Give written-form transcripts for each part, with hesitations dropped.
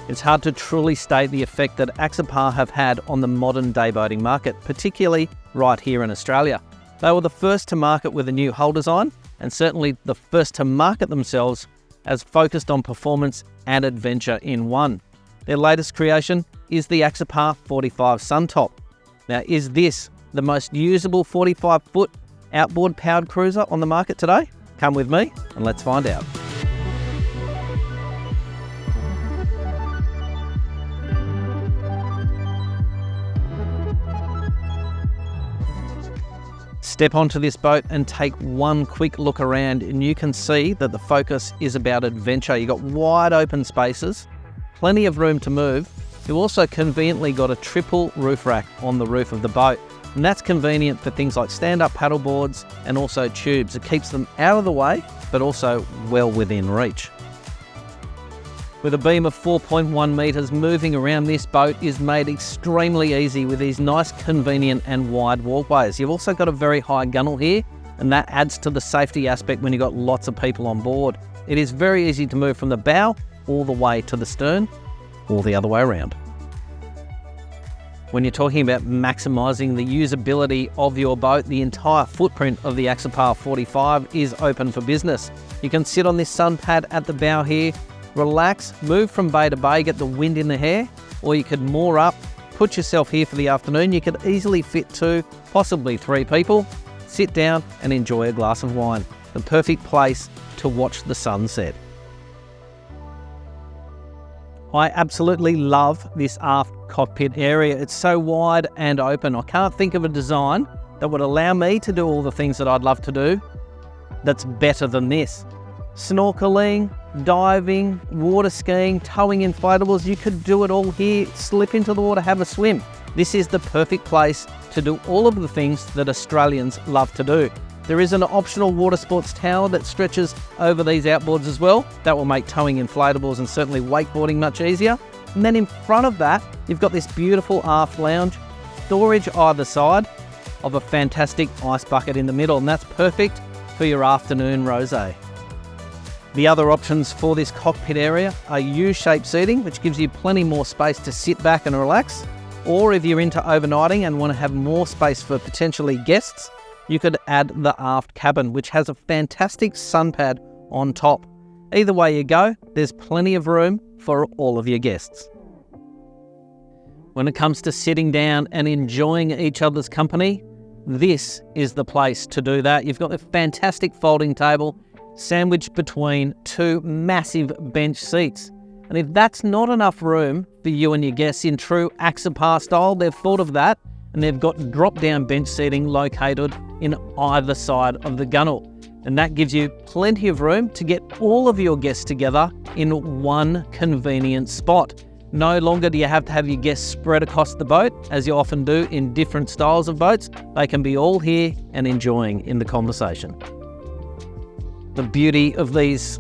It's hard to truly state the effect that Axopar have had on the modern day boating market, particularly right here in Australia. They were the first to market with a new hull design, and certainly the first to market themselves as focused on performance and adventure in one. Their latest creation is the Axopar 45 Suntop. Now, is this the most usable 45-foot outboard powered cruiser on the market today? Come with me and let's find out. Step onto this boat and take one quick look around and you can see that the focus is about adventure. You've got wide open spaces, plenty of room to move. You've also conveniently got a triple roof rack on the roof of the boat, and that's convenient for things like stand-up paddle boards and also tubes. It keeps them out of the way, but also well within reach. With a beam of 4.1 metres, moving around this boat is made extremely easy with these nice, convenient and wide walkways. You've also got a very high gunnel here, and that adds to the safety aspect when you've got lots of people on board. It is very easy to move from the bow all the way to the stern, or the other way around. When you're talking about maximising the usability of your boat, the entire footprint of the Axopar 45 is open for business. You can sit on this sun pad at the bow here, relax, move from bay to bay, get the wind in the hair, or you could moor up, put yourself here for the afternoon. You could easily fit 2, possibly 3 people, sit down and enjoy a glass of wine. The perfect place to watch the sunset. I absolutely love this aft cockpit area. It's so wide and open. I can't think of a design that would allow me to do all the things that I'd love to do that's better than this. Snorkeling, diving, water skiing, towing inflatables, you could do it all here. Slip into the water, have a swim. This is the perfect place to do all of the things that Australians love to do. There is an optional water sports tower that stretches over these outboards as well. That will make towing inflatables and certainly wakeboarding much easier. And then in front of that, you've got this beautiful aft lounge, storage either side of a fantastic ice bucket in the middle, and that's perfect for your afternoon rosé. The other options for this cockpit area are U-shaped seating, which gives you plenty more space to sit back and relax. Or if you're into overnighting and want to have more space for potentially guests, you could add the aft cabin, which has a fantastic sun pad on top. Either way you go, there's plenty of room for all of your guests. When it comes to sitting down and enjoying each other's company, this is the place to do that. You've got a fantastic folding table sandwiched between 2 massive bench seats. And if that's not enough room for you and your guests in true Axopar style, they've thought of that, and they've got drop-down bench seating located in either side of the gunnel. And that gives you plenty of room to get all of your guests together in one convenient spot. No longer do you have to have your guests spread across the boat, as you often do in different styles of boats. They can be all here and enjoying in the conversation. The beauty of these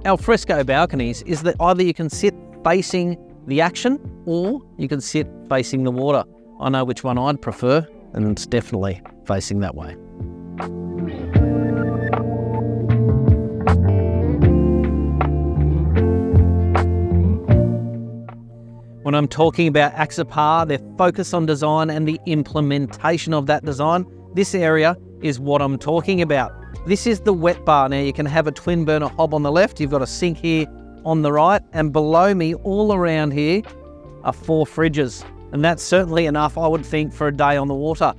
alfresco balconies is that either you can sit facing the action or you can sit facing the water. I know which one I'd prefer, and it's definitely facing that way. When I'm talking about Axopar, their focus on design and the implementation of that design, this area is what I'm talking about. This is the wet bar. Now you can have a twin burner hob on the left, you've got a sink here on the right, and below me all around here are 4 fridges. And that's certainly enough, I would think, for a day on the water.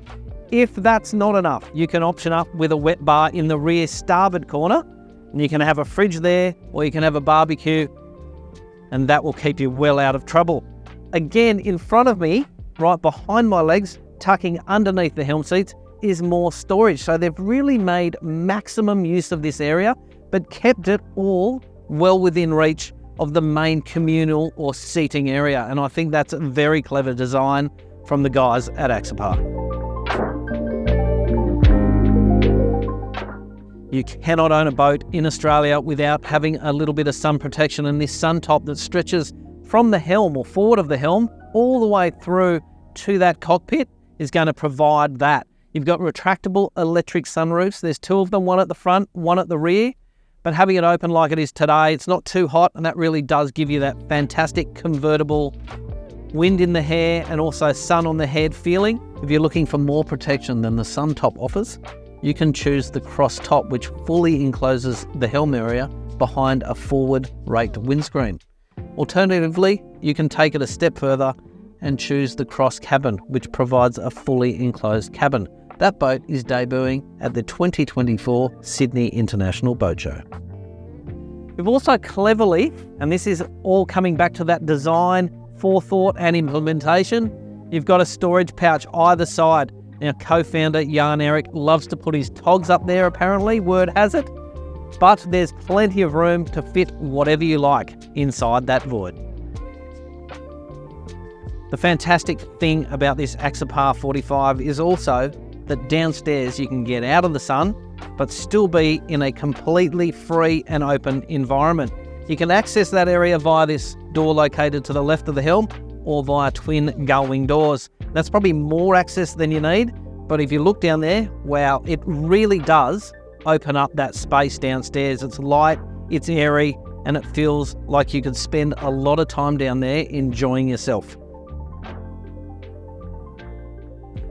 If that's not enough, you can option up with a wet bar in the rear starboard corner, and you can have a fridge there, or you can have a barbecue, and that will keep you well out of trouble. Again, in front of me, right behind my legs, tucking underneath the helm seats, is more storage. So they've really made maximum use of this area, but kept it all well within reach of the main communal or seating area. And I think that's a very clever design from the guys at Axopar. You cannot own a boat in Australia without having a little bit of sun protection, and this sun top that stretches from the helm or forward of the helm all the way through to that cockpit is going to provide that. You've got retractable electric sunroofs. There's 2 of them, one at the front, one at the rear. But having it open like it is today, it's not too hot, and that really does give you that fantastic convertible wind in the hair and also sun on the head feeling. If you're looking for more protection than the sun top offers, you can choose the cross top, which fully encloses the helm area behind a forward raked windscreen. Alternatively, you can take it a step further and choose the cross cabin, which provides a fully enclosed cabin. That boat is debuting at the 2024 Sydney International Boat Show. We've also cleverly, and this is all coming back to that design, forethought and implementation, you've got a storage pouch either side. Now, co-founder Jan Erik loves to put his togs up there apparently, word has it, but there's plenty of room to fit whatever you like inside that void. The fantastic thing about this Axopar 45 is also that downstairs you can get out of the sun, but still be in a completely free and open environment. You can access that area via this door located to the left of the helm or via twin gull-wing doors. That's probably more access than you need, but if you look down there, wow, it really does open up that space downstairs. It's light, it's airy, and it feels like you could spend a lot of time down there enjoying yourself.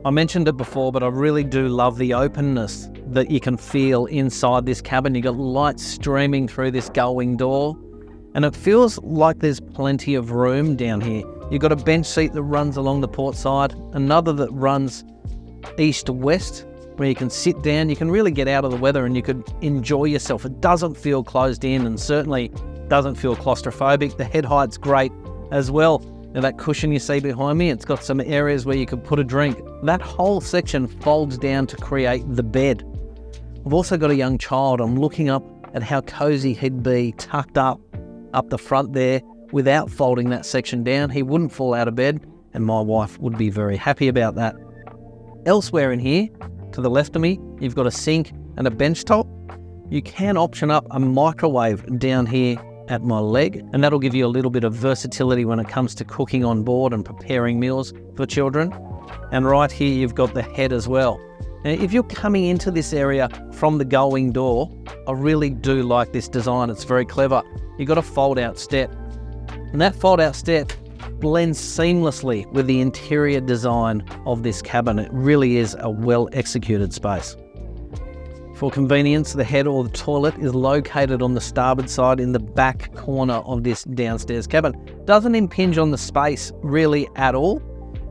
I mentioned it before, but I really do love the openness that you can feel inside this cabin. You've got light streaming through this gull-wing door, and it feels like there's plenty of room down here. You've got a bench seat that runs along the port side, another that runs east to west, where you can sit down. You can really get out of the weather and you could enjoy yourself. It doesn't feel closed in and certainly doesn't feel claustrophobic. The head height's great as well. Now that cushion you see behind me, it's got some areas where you could put a drink. That whole section folds down to create the bed. I've also got a young child. I'm looking up at how cozy he'd be tucked up the front there without folding that section down. He wouldn't fall out of bed, and my wife would be very happy about that. Elsewhere in here, to the left of me, you've got a sink and a bench top. You can option up a microwave down here at my leg, and that'll give you a little bit of versatility when it comes to cooking on board and preparing meals for children. And right here you've got the head as well. Now, if you're coming into this area from the gull-wing door, I really do like this design. It's very clever. You've got a fold-out step, and that fold-out step blends seamlessly with the interior design of this cabin. It really is a well-executed space. For convenience, the head or the toilet is located on the starboard side in the back corner of this downstairs cabin. Doesn't impinge on the space really at all,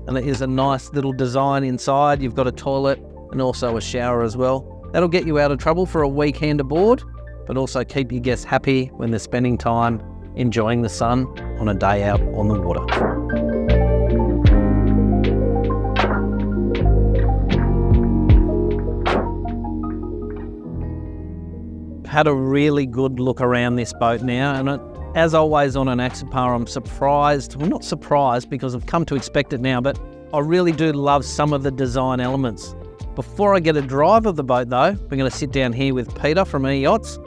and there is a nice little design inside. You've got a toilet and also a shower as well. That'll get you out of trouble for a weekend aboard, but also keep your guests happy when they're spending time enjoying the sun on a day out on the water. Had a really good look around this boat now, and as always on an Axopar, I'm surprised, well, not surprised because I've come to expect it now, but I really do love some of the design elements. Before I get a drive of the boat though, we're going to sit down here with Peter from E-Yachts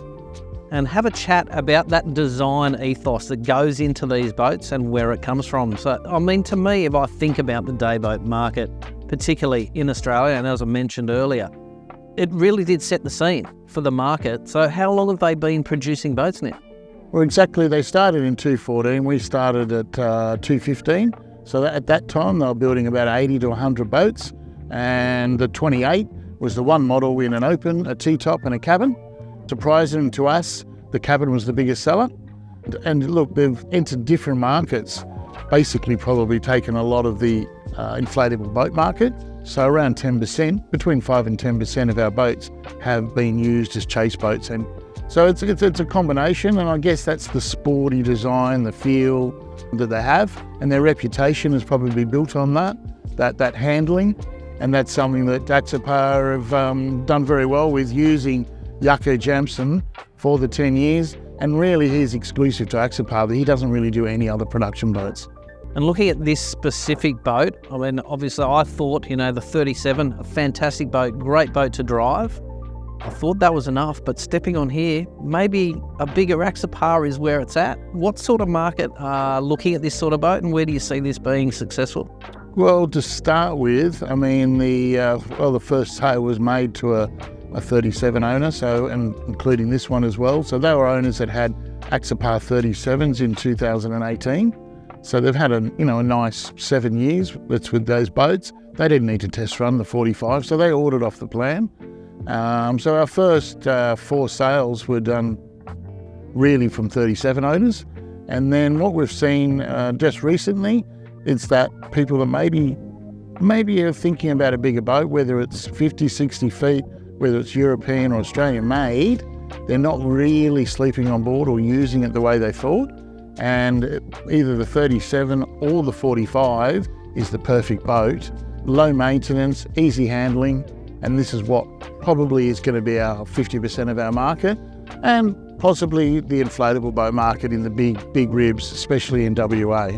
and have a chat about that design ethos that goes into these boats and where it comes from. So, I mean, to me, if I think about the day boat market, particularly in Australia, and as I mentioned earlier, it really did set the scene for the market. So how long have they been producing boats now? Well, exactly. They started in 2014. We started at 2015. So at that time, they were building about 80 to 100 boats. And the 28 was the one model in an open, a T-top and a cabin. Surprising to us, the cabin was the biggest seller. And look, they've entered different markets, basically probably taken a lot of the inflatable boat market. So around 10%, between 5 and 10% of our boats have been used as chase boats. And so it's a combination, and I guess that's the sporty design, the feel that they have, and their reputation is probably built on that handling. And that's something that Axopar have done very well with, using Jaco Jamson for the 10 years. And really he's exclusive to Axopar, but he doesn't really do any other production boats. And looking at this specific boat, I mean, obviously I thought, the 37, a fantastic boat, great boat to drive. I thought that was enough, but stepping on here, maybe a bigger Axopar is where it's at. What sort of market are looking at this sort of boat, and where do you see this being successful? Well, to start with, I mean, the first sale was made to a 37 owner, so, and including this one as well. So they were owners that had Axopar 37s in 2018. So they've had a nice 7 years that's with those boats. They didn't need to test run the 45, so they ordered off the plan. So our first 4 sales were done really from 37 owners. And then what we've seen just recently is that people that maybe are thinking about a bigger boat, whether it's 50, 60 feet, whether it's European or Australian made, they're not really sleeping on board or using it the way they thought. And either the 37 or the 45 is the perfect boat. Low maintenance, easy handling, and this is what probably is going to be our 50% of our market, and possibly the inflatable boat market in the big ribs, especially in WA.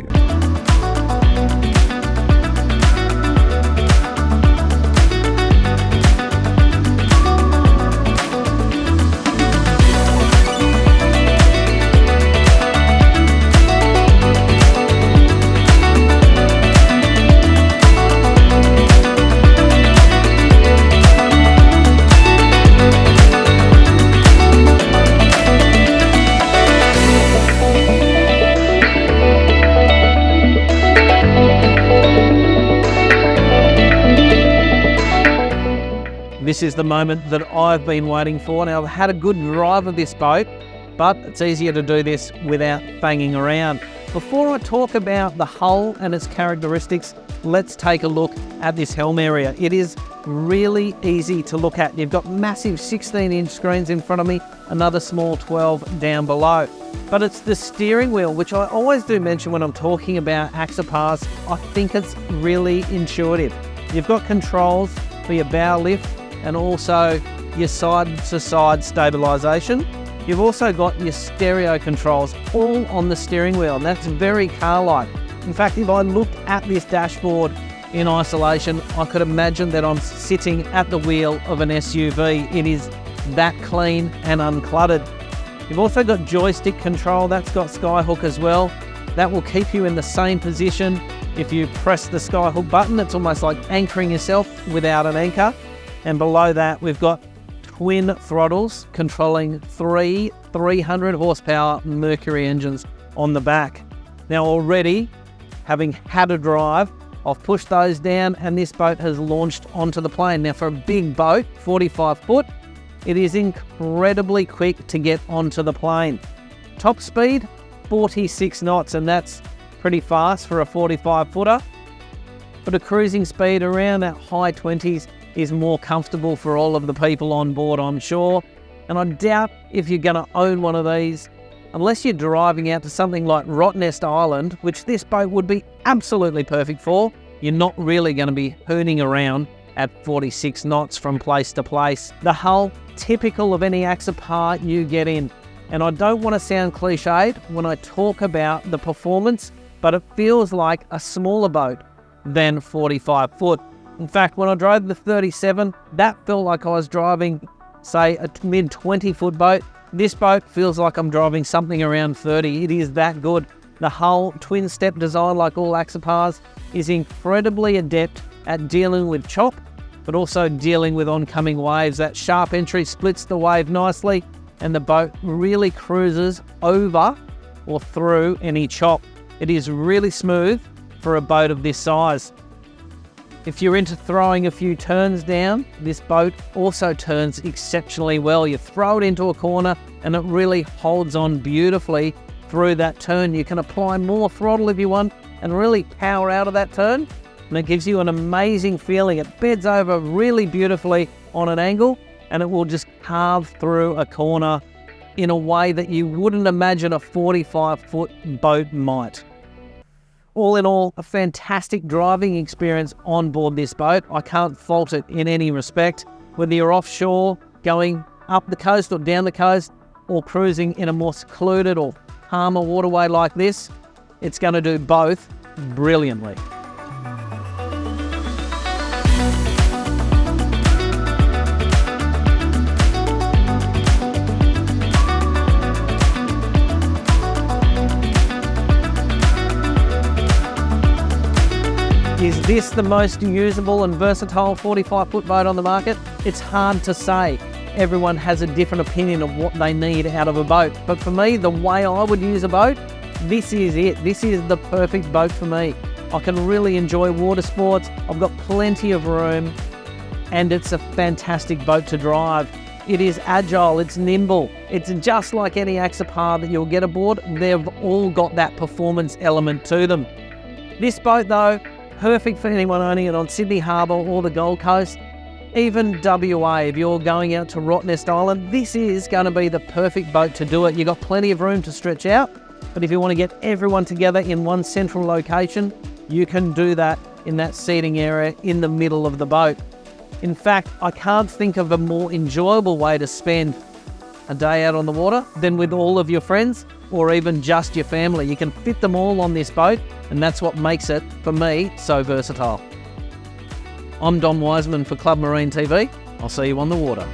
This is the moment that I've been waiting for. Now, I've had a good drive of this boat, but it's easier to do this without banging around. Before I talk about the hull and its characteristics, let's take a look at this helm area. It is really easy to look at. You've got massive 16-inch screens in front of me, another small 12 down below. But it's the steering wheel, which I always do mention when I'm talking about Axopars. I think it's really intuitive. You've got controls for your bow lift and also your side-to-side stabilisation. You've also got your stereo controls all on the steering wheel, and that's very car-like. In fact, if I looked at this dashboard in isolation, I could imagine that I'm sitting at the wheel of an SUV. It is that clean and uncluttered. You've also got joystick control, that's got skyhook as well. That will keep you in the same position. If you press the skyhook button, it's almost like anchoring yourself without an anchor. And below that, we've got twin throttles controlling 300 horsepower Mercury engines on the back. Now already, having had a drive, I've pushed those down and this boat has launched onto the plane. Now for a big boat, 45 foot, it is incredibly quick to get onto the plane. Top speed, 46 knots, and that's pretty fast for a 45 footer. But a cruising speed around that high 20s is more comfortable for all of the people on board, I'm sure. And I doubt if you're going to own one of these, unless you're driving out to something like Rottnest Island, which this boat would be absolutely perfect for, you're not really going to be hooning around at 46 knots from place to place. The hull, typical of any Axopar you get in. And I don't want to sound cliched when I talk about the performance, but it feels like a smaller boat than 45 foot. In fact, when I drove the 37, that felt like I was driving, say, a mid-20 foot boat. This boat feels like I'm driving something around 30. It is that good. The hull, twin step design like all Axopars, is incredibly adept at dealing with chop, but also dealing with oncoming waves. That sharp entry splits the wave nicely, and the boat really cruises over or through any chop. It is really smooth for a boat of this size. If you're into throwing a few turns down, this boat also turns exceptionally well. You throw it into a corner and it really holds on beautifully through that turn. You can apply more throttle if you want and really power out of that turn, and it gives you an amazing feeling. It beds over really beautifully on an angle and it will just carve through a corner in a way that you wouldn't imagine a 45-foot boat might. All in all, a fantastic driving experience on board this boat. I can't fault it in any respect. Whether you're offshore, going up the coast or down the coast, or cruising in a more secluded or calmer waterway like this, it's going to do both brilliantly. Is this the most usable and versatile 45-foot boat on the market? It's hard to say. Everyone has a different opinion of what they need out of a boat. But for me, the way I would use a boat, this is it. This is the perfect boat for me. I can really enjoy water sports. I've got plenty of room, and it's a fantastic boat to drive. It is agile, it's nimble. It's just like any Axopar that you'll get aboard. They've all got that performance element to them. This boat though, perfect for anyone owning it on Sydney Harbour or the Gold Coast. Even WA, if you're going out to Rottnest Island, this is going to be the perfect boat to do it. You've got plenty of room to stretch out, but if you want to get everyone together in one central location, you can do that in that seating area in the middle of the boat. In fact, I can't think of a more enjoyable way to spend a day out on the water than with all of your friends or even just your family. You can fit them all on this boat, and that's what makes it, for me, so versatile. I'm Dom Wiseman for Club Marine TV. I'll see you on the water.